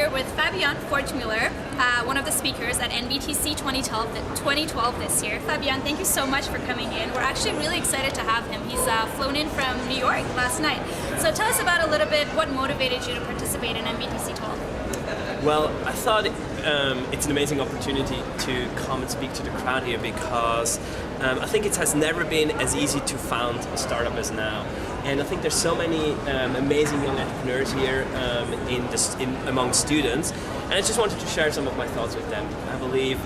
here with Fabian Pfortmüller, one of the speakers at NBTC 2012 this year. Fabian, thank you so much for coming in. We're actually really excited to have him. He's flown in from New York last night. So tell us about a little bit what motivated you to participate in NBTC 12. Well, I thought it's an amazing opportunity to come and speak to the crowd here because I think it has never been as easy to found a startup as now. And I think there's so many amazing young entrepreneurs here among students. And I just wanted to share some of my thoughts with them. I believe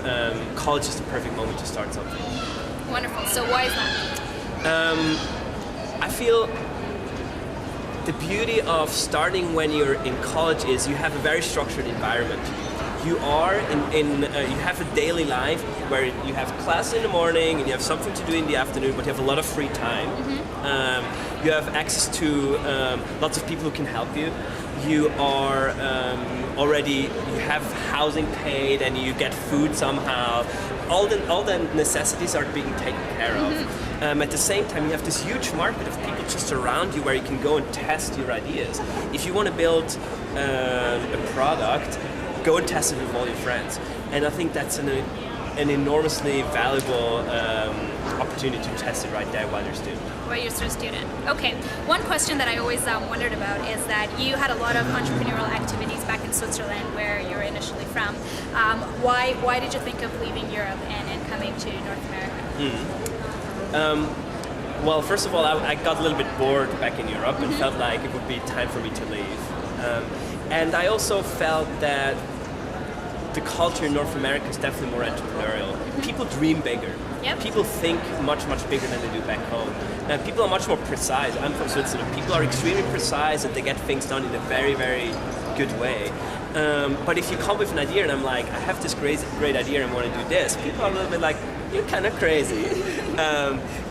college is the perfect moment to start something. Wonderful. So why is that? I feel the beauty of starting when you're in college is you have a very structured environment. You are you have a daily life where you have class in the morning and you have something to do in the afternoon, but you have a lot of free time. You have access to lots of people who can help you. You are you have housing paid and you get food somehow. All the necessities are being taken care of. At the same time, you have this huge market of people just around you where you can go and test your ideas. If you want to build a product, go and test it with all your friends. And I think that's an enormously valuable opportunity to test it right there while you're a student. While you're still a student. Okay, one question that I always wondered about is that you had a lot of entrepreneurial activities back in Switzerland where you're initially from. Why did you think of leaving Europe and coming to North America? Well, first of all, I got a little bit bored back in Europe and felt like it would be time for me to leave. And I also felt that the culture in North America is definitely more entrepreneurial. People dream bigger. Yep. People think much bigger than they do back home. And people are much more precise. I'm from Switzerland. People are extremely precise and they get things done in a very, very good way. But if you come with an idea and I'm like, I have this great idea and I want to do this, people are a little bit like, you're kind of crazy.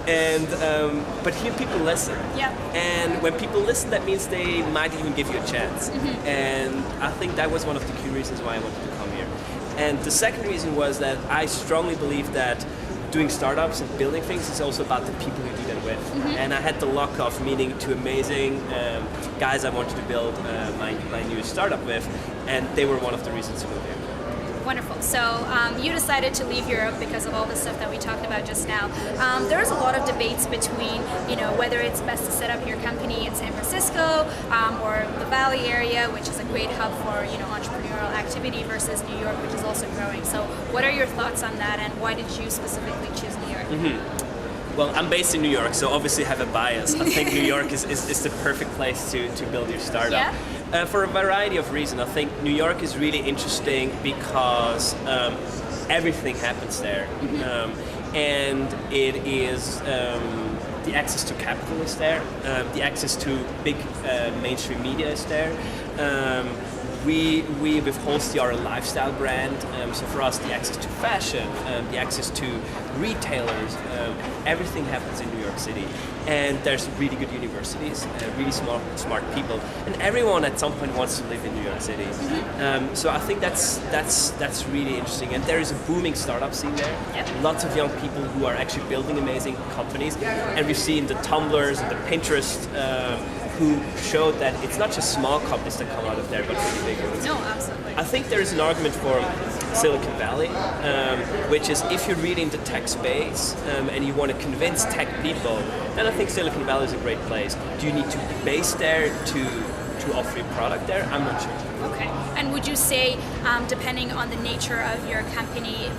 But here people listen. Yep. And when people listen, that means they might even give you a chance. And I think that was one of the key reasons why I wanted to come here. And the second reason was that I strongly believe that doing startups and building things is also about the people you do that with. And I had the luck of meeting two amazing guys I wanted to build my new startup with, and they were one of the reasons to move here. Wonderful. So you decided to leave Europe because of all the stuff that we talked about just now. There's a lot of debates between, whether it's best to set up your company in San Francisco or the Valley area, which is a great hub for entrepreneurial activity, versus New York, which is also growing. So what are your thoughts on that, and why did you specifically choose New York? Well, I'm based in New York, so obviously have a bias. I think New York is the perfect place to build your startup. Yeah? For a variety of reasons. I think New York is really interesting because everything happens there. And it is, the access to capital is there, the access to big mainstream media is there. We with Holsti are a lifestyle brand, so for us the access to fashion, the access to retailers, everything happens in New York City. And there's really good universities, really smart people, and everyone at some point wants to live in New York City. So I think that's really interesting. And there is a booming startup scene there. Yep. Lots of young people who are actually building amazing companies, and we've seen the Tumblrs and the Pinterest who showed that it's not just small companies that come out of there, but really big ones. No, absolutely. I think there is an argument for Silicon Valley, which is if you're really in the tech space and you want to convince tech people, then I think Silicon Valley is a great place. Do you need to be based there to offer your product there? I'm not sure. Okay. And would you say, depending on the nature of your company,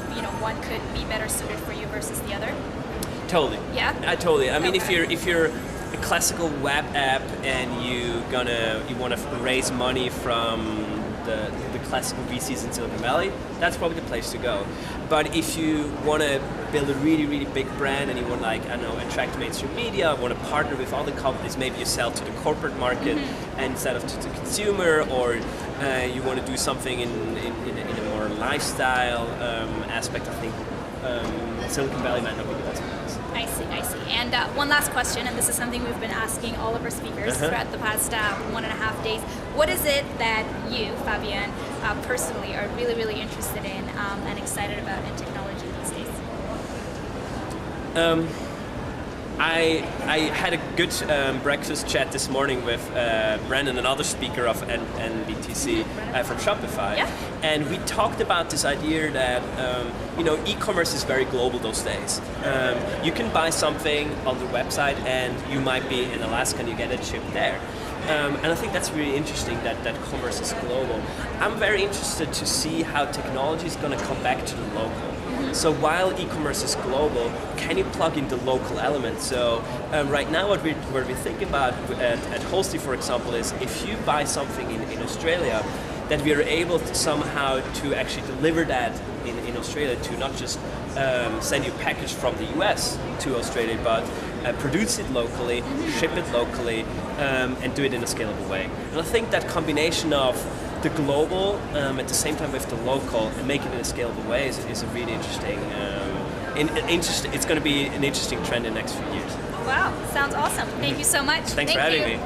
one could be better suited for you versus the other? Totally. Yeah? Totally. I mean, Okay. if you're a classical web app and you want to raise money from the classical VCs in Silicon Valley, that's probably the place to go. But if you want to build a really, really big brand and you want to attract mainstream media, want to partner with other companies, maybe you sell to the corporate market instead of to the consumer, or you want to do something in a more lifestyle aspect, I think Silicon Valley might not be the best place. I see. And one last question, and this is something we've been asking all of our speakers throughout the past 1.5 days. What is it that you, Fabian, personally are really, really interested in and excited about in technology these days? I had a good breakfast chat this morning with Brandon, another speaker of NBTC from Shopify, Yeah. and we talked about this idea that e-commerce is very global those days. You can buy something on the website, and you might be in Alaska and you get it shipped there. And I think that's really interesting that commerce is global. I'm very interested to see how technology is going to come back to the local. So while e-commerce is global, can you plug in the local element? So right now what we think about at Holsti, for example, is if you buy something in Australia, that we are able to somehow to actually deliver that in Australia, to not just send you a package from the US to Australia, but produce it locally, ship it locally, and do it in a scalable way. And I think that combination of the global at the same time with the local and make it in a scalable way is a really interesting. It's going to be an interesting trend in the next few years. Wow, sounds awesome. Thank you so much. Thanks for having me.